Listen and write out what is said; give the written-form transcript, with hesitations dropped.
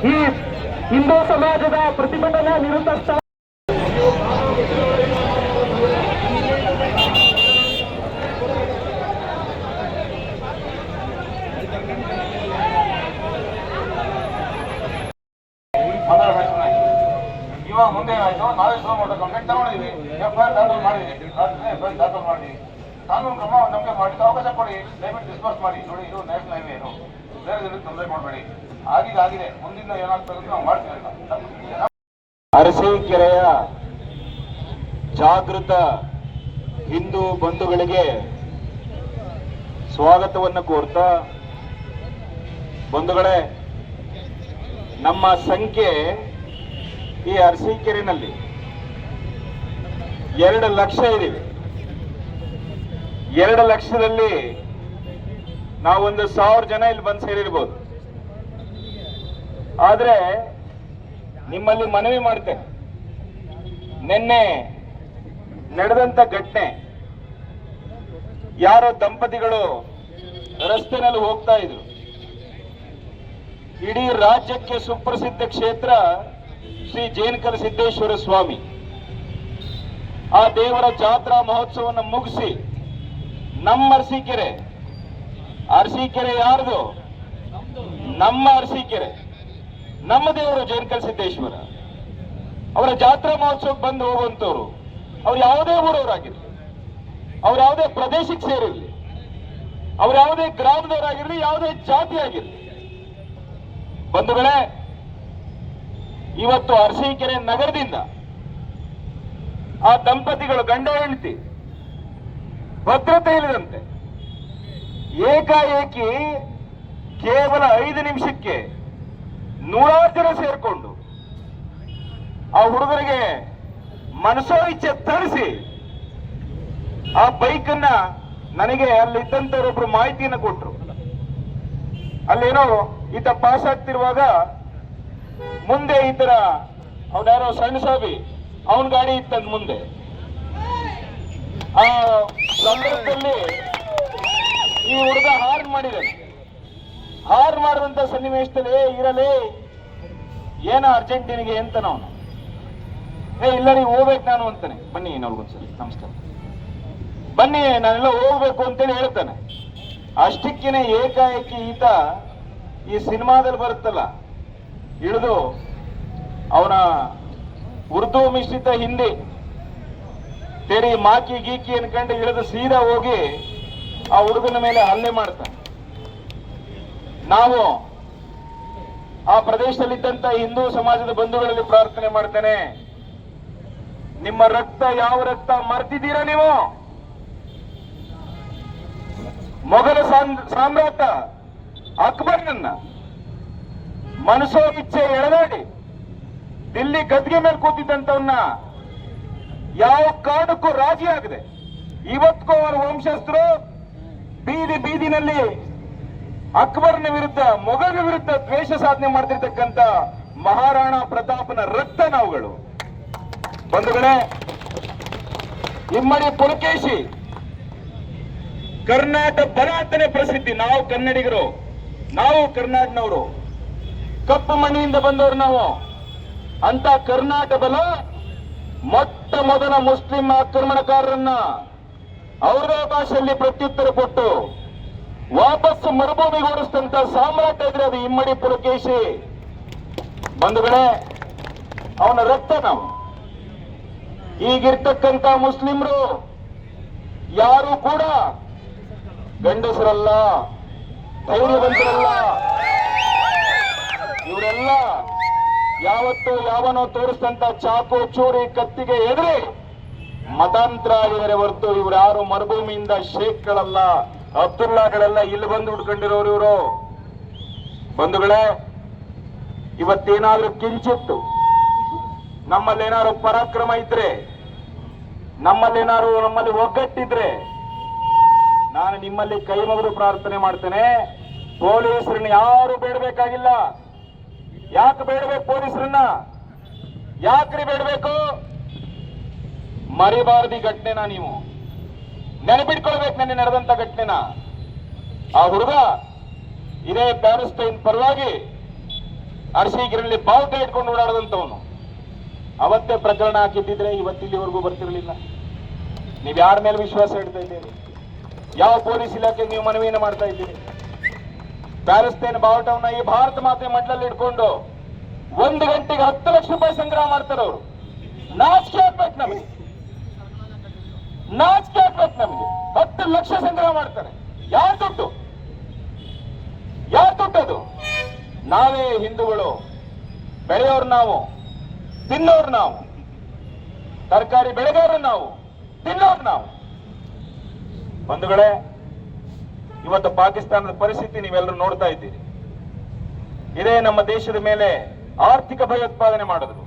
ಈ ಹಿಂದೂ ಸಮಾಜದ ಪ್ರತಿಭಟನಾ ನಿರತ ಇವಾಗ ಮುಂದೆ ಏನಾಯ್ತು, ನಾವೇ ಸೋಮವಾರ ಕಂಪ್ಲೇಂಟ್ ತಗೊಂಡಿದ್ವಿ, ಎಫ್ಐಆರ್ ದಾಖಲು ಮಾಡಿದ್ವಿ, ಎಫ್ಐಆರ್ ದಾಖಲು ಮಾಡಿ ಕಾನೂನು ಕ್ರಮ ನಮಗೆ ಮಾಡಿದ ಅವಕಾಶ ಕೊಡಿ, ದಯವಿಟ್ಟು ಡಿಸ್ಪರ್ಸ್ ಮಾಡಿ. ನೋಡಿ, ಇದು ನ್ಯಾಷನಲ್ ಹೈವೇ, ಇದು ಬೇರೆ ಜನರಿಗೆ ತೊಂದರೆ ಮಾಡಬೇಡಿ. ಆಗಿದೆ, ಮುಂದಿನ ಏನಾಗ್ತದೆ ನಾವು ಮಾಡ್ತೀವಿ. ಅರಸೀಕೆರೆಯ ಜಾಗೃತ ಹಿಂದೂ ಬಂಧುಗಳಿಗೆ ಸ್ವಾಗತವನ್ನು ಕೋರ್ತಾ, ಬಂಧುಗಳೇ, ನಮ್ಮ ಸಂಖ್ಯೆ ಈ ಅರಸೀಕೆರೆನಲ್ಲಿ 2 ಲಕ್ಷ ಇದ್ದೀವಿ. 2 ಲಕ್ಷದಲ್ಲಿ ನಾವೊಂದು 1000 ಜನ ಇಲ್ಲಿ ಬಂದು ಸೇರಿರ್ಬೋದು. ಆದ್ರೆ ನಿಮ್ಮಲ್ಲಿ ಮನವಿ ಮಾಡ್ತೇನೆ, ನಿನ್ನೆ ನಡೆದಂತ ಘಟನೆ, ಯಾರೋ ದಂಪತಿಗಳು ರಸ್ತೆನಲ್ಲಿ ಹೋಗ್ತಾ ಇದ್ರು. ಇಡೀ ರಾಜ್ಯಕ್ಕೆ ಸುಪ್ರಸಿದ್ಧ ಕ್ಷೇತ್ರ ಶ್ರೀ ಜೇನಕಲ್ ಸಿದ್ದೇಶ್ವರ ಸ್ವಾಮಿ, ಆ ದೇವರ ಜಾತ್ರಾ ಮಹೋತ್ಸವವನ್ನು ಮುಗಿಸಿ ನಮ್ಮ ಅರಸೀಕೆರೆ ಯಾರ್ದು? ನಮ್ಮ ಅರಸೀಕೆರೆ, ನಮ್ಮ ದೇವರು ಜೇನಕಲ್ ಸಿದ್ದೇಶ್ವರ. ಅವರ ಜಾತ್ರಾ ಮಹೋತ್ಸವಕ್ಕೆ ಬಂದು ಹೋಗುವಂತವ್ರು ಅವ್ರು ಯಾವುದೇ ಊರವರಾಗಿರ್ಲಿ, ಅವ್ರು ಯಾವುದೇ ಪ್ರದೇಶಕ್ಕೆ ಸೇರಿರ್ಲಿ, ಅವ್ರು ಯಾವುದೇ ಗ್ರಾಮದವರಾಗಿರ್ಲಿ, ಯಾವುದೇ ಜಾತಿ ಆಗಿರ್ಲಿ, ಬಂಧುಗಳೇ, ಇವತ್ತು ಅರಸೀಕೆರೆ ನಗರದಿಂದ ಆ ದಂಪತಿಗಳು ಗಂಡ ಹೆಂಡತಿ ಭದ್ರತೆ ಇಲ್ಲದಂತೆ ಏಕಾಏಕಿ ಕೇವಲ 5 ನಿಮಿಷಕ್ಕೆ 100 ಜನ ಸೇರ್ಕೊಂಡು ಆ ಹುಡುಗರಿಗೆ ಮನಸೋ ಇಚ್ಛೆ ತರಿಸಿ ಆ ಬೈಕನ್ನ ನನಗೆ ಅಲ್ಲಿದ್ದಂತವರೊಬ್ರು ಮಾಹಿತಿಯನ್ನು ಕೊಟ್ಟರು. ಅಲ್ಲೇನೋ ಈತ ಪಾಸ್ ಆಗ್ತಿರುವಾಗ ಮುಂದೆ ಈ ತರ ಅವನ್ಯಾರೋ ಸಣ್ಣ ಸಾಬಿ ಅವನ ಗಾಡಿ ಇತ್ತಂದ ಮುಂದೆ. ಆ ಸಂದರ್ಭದಲ್ಲಿ ಈ ಹುಡುಗ ಹಾರ್ನ್ ಮಾಡಿದ್ದಾನೆ. ಹಾರ್ನ್ ಮಾಡಿದಂತ ಸನ್ನಿವೇಶದಲ್ಲಿ ಇರಲಿ ಏನ ಅರ್ಜೆಂಟಿನಿಗೆ ಅಂತ ಅವನು, ಇಲ್ಲ ನೀವು ಹೋಗ್ಬೇಕು ನಾನು ಅಂತಾನೆ. ಬನ್ನಿ ನೋಡ್ಕೊಂಡ್ಸರಿ, ನಮಸ್ಕಾರ, ಬನ್ನಿ ನಾನೆಲ್ಲ ಹೋಗ್ಬೇಕು ಅಂತೇಳಿ ಹೇಳ್ತಾನೆ. ಅಷ್ಟಕ್ಕೇನೆ ಏಕಾಏಕಿ ಈತ ಈ ಸಿನಿಮಾದಲ್ಲಿ ಬರುತ್ತಲ್ಲ ಇಳಿದು ಅವನ ಉರ್ದು ಮಿಶ್ರಿತ ಹಿಂದಿ ತೆರಿ ಮಾಕಿ ಗೀಕಿ ಅನ್ಕಂಡು ಇಳಿದು ಸೀದಾ ಹೋಗಿ ಆ ಹುಡುಗನ ಮೇಲೆ ಹಲ್ಲೆ ಮಾಡ್ತಾನೆ. ನಾವು ಆ ಪ್ರದೇಶದಲ್ಲಿದ್ದಂತ ಹಿಂದೂ ಸಮಾಜದ ಬಂಧುಗಳಲ್ಲಿ ಪ್ರಾರ್ಥನೆ ಮಾಡ್ತೇನೆ, ನಿಮ್ಮ ರಕ್ತ ಯಾವ ರಕ್ತ ಮರ್ತಿದ್ದೀರಾ ನೀವು? ಮೊಘಲ ಸಾಮ್ರಾಟ ಅಕ್ಬರ್ನನ್ನ ಮನಸೋ ಇಚ್ಛೆ ಎಳೆದಾಡಿ ದಿಲ್ಲಿ ಗದ್ಗೆ ಮೇಲೆ ಕೂತಿದ್ದಂತವನ್ನ ಯಾವ ಕಾರಣಕ್ಕೂ ರಾಜಿ ಆಗದೆ ಇವತ್ತಿಗೂ ಅವರ ವಂಶಸ್ಥರು ಬೀದಿನಲ್ಲಿ ಅಕ್ಬರ್ನ ವಿರುದ್ಧ, ಮೊಘಲನ ವಿರುದ್ಧ ದ್ವೇಷ ಸಾಧನೆ ಮಾಡ್ತಿರ್ತಕ್ಕಂಥ ಮಹಾರಾಣಾ ಪ್ರತಾಪನ ರಕ್ತ ನಾವುಗಳು. ಬಂಧುಗಳೇ, ಇಮ್ಮಡಿ ಪುಲಕೇಶಿ ಕರ್ನಾಟಕ ಬಲ ಅಂತಾನೆ ಪ್ರಸಿದ್ಧಿ. ನಾವು ಕನ್ನಡಿಗರು, ನಾವು ಕರ್ನಾಟಕನವರು, ಕಪ್ಪು ಮಣ್ಣಿನಿಂದ ಬಂದವರು ನಾವು. ಅಂತ ಕರ್ನಾಟಕ ಬಲ ಮೊಟ್ಟ ಮೊದಲ ಮುಸ್ಲಿಂ ಆಕ್ರಮಣಕಾರರನ್ನ ಅವರದೇ ಭಾಷೆಯಲ್ಲಿ ಪ್ರತ್ಯುತ್ತರ ಕೊಟ್ಟು ವಾಪಸ್ ಮರುಭೂಮಿಗೆ ಓಡಿಸಿದಂತ ಸಾಮ್ರಾಟ ಇದ್ರೆ ಅದು ಇಮ್ಮಡಿ ಪುಲಕೇಶಿ. ಬಂಧುಗಳೇ, ಅವನ ರಕ್ತ ನಾವು. ಈಗಿರ್ತಕ್ಕಂಥ ಮುಸ್ಲಿಮರು ಯಾರು ಕೂಡ ಗಂಡಸರಲ್ಲ, ಧೈರ್ಯವಂತರಲ್ಲ. ಇವರೆಲ್ಲ ಯಾವತ್ತು ಯಾವನೋ ತೋರಿಸಿದಂತ ಚಾಕು ಚೂರಿ ಕತ್ತಿಗೆ ಎದುರಿ ಮತಾಂತರ ಆಗಿದ್ದಾರೆ ಹೊರತು ಇವ್ರು ಯಾರು ಮರುಭೂಮಿಯಿಂದ ಶೇಖ್ಗಳಲ್ಲ, ಅಬ್ದುಲ್ಲಾಗಳೆಲ್ಲ ಇಲ್ಲಿ ಬಂದು ಉಡ್ಕೊಂಡಿರೋರು ಇವರು. ಬಂಧುಗಳೇ, ಇವತ್ತೇನಾದ್ರೂ ಕಿಂಚಿತ್ತು ನಮ್ಮಲ್ಲೇನಾದ್ರು ಪರಾಕ್ರಮ ಇದ್ರೆ, ನಮ್ಮಲ್ಲಿ ಒಗ್ಗಟ್ಟಿದ್ರೆ, ನಾನು ನಿಮ್ಮಲ್ಲಿ ಕೈ ಮುಗಿದು ಪ್ರಾರ್ಥನೆ ಮಾಡ್ತೇನೆ, ಪೊಲೀಸರನ್ನ ಯಾರು ಬೇಡಬೇಕಾಗಿಲ್ಲ. ಯಾಕೆ ಬೇಡಬೇಕು ಪೊಲೀಸರನ್ನ? ಯಾಕ್ರಿ ಬೇಡಬೇಕು? ಮರಿಬಾರದಿ ಘಟನೆನ ನೀವು ನೆನಪಿಟ್ಕೊಳ್ಬೇಕು. ನೆನ್ನೆ ನಡೆದಂತ ಘಟನೆನ ಆ ಹುಡುಗ ಇದೇ ಪ್ಯಾಲೆಸ್ತೈನ್ ಪರವಾಗಿ ಅರಸೀಕೆರೆಯಲ್ಲಿ ಬಾವುಟ ಇಟ್ಕೊಂಡು ಓಡಾಡದಂತವನು ಅವತ್ತೇ ಪ್ರಕರಣ ಹಾಕಿದ್ದಿದ್ರೆ ಇವತ್ತಿಲ್ಲಿವರೆಗೂ ಬರ್ತಿರಲಿಲ್ಲ. ನೀವು ಯಾರ ಮೇಲೆ ವಿಶ್ವಾಸ ಇಡ್ತಾ ಇದ್ದೀರಿ? ಯಾವ ಪೊಲೀಸ್ ಇಲಾಖೆ ನೀವು ಮನವಿಯನ್ನು ಮಾಡ್ತಾ ಇದ್ದೀರಿ? ಪ್ಯಾಲೆಸ್ತೇನ್ ಬಾವುಟವನ್ನ ಈ ಭಾರತ ಮಾತೆ ಮಡ್ಲಲ್ಲಿ ಇಟ್ಕೊಂಡು 1 ಗಂಟೆಗೆ 10 ಲಕ್ಷ ರೂಪಾಯಿ ಸಂಗ್ರಹ ಮಾಡ್ತಾರೆ ಅವರು. ನಾಚಿಕೆ ಆಗ್ಬೇಕು ನಮಗೆ, ನಾಚಿಕೆ ಆಗ್ಬೇಕು ನಮಗೆ. 10 ಲಕ್ಷ ಸಂಗ್ರಹ ಮಾಡ್ತಾರೆ. ಯಾರ ದುಡ್ಡು? ಯಾರ ದುಡ್ಡದು? ನಾವೇ ಹಿಂದೂಗಳು, ಬೆಳೆಯೋರು ನಾವು, ತಿನ್ನೋರು ನಾವು, ತರಕಾರಿ ಬೆಳೆಗಾರರು ನಾವು, ತಿನ್ನೋರು ನಾವು. ಬಂಧುಗಳೇ, ಇವತ್ತು ಪಾಕಿಸ್ತಾನದ ಪರಿಸ್ಥಿತಿ ನೀವೆಲ್ಲರೂ ನೋಡ್ತಾ ಇದ್ದೀರಿ. ಇದೇ ನಮ್ಮ ದೇಶದ ಮೇಲೆ ಆರ್ಥಿಕ ಭಯೋತ್ಪಾದನೆ ಮಾಡಿದ್ರು.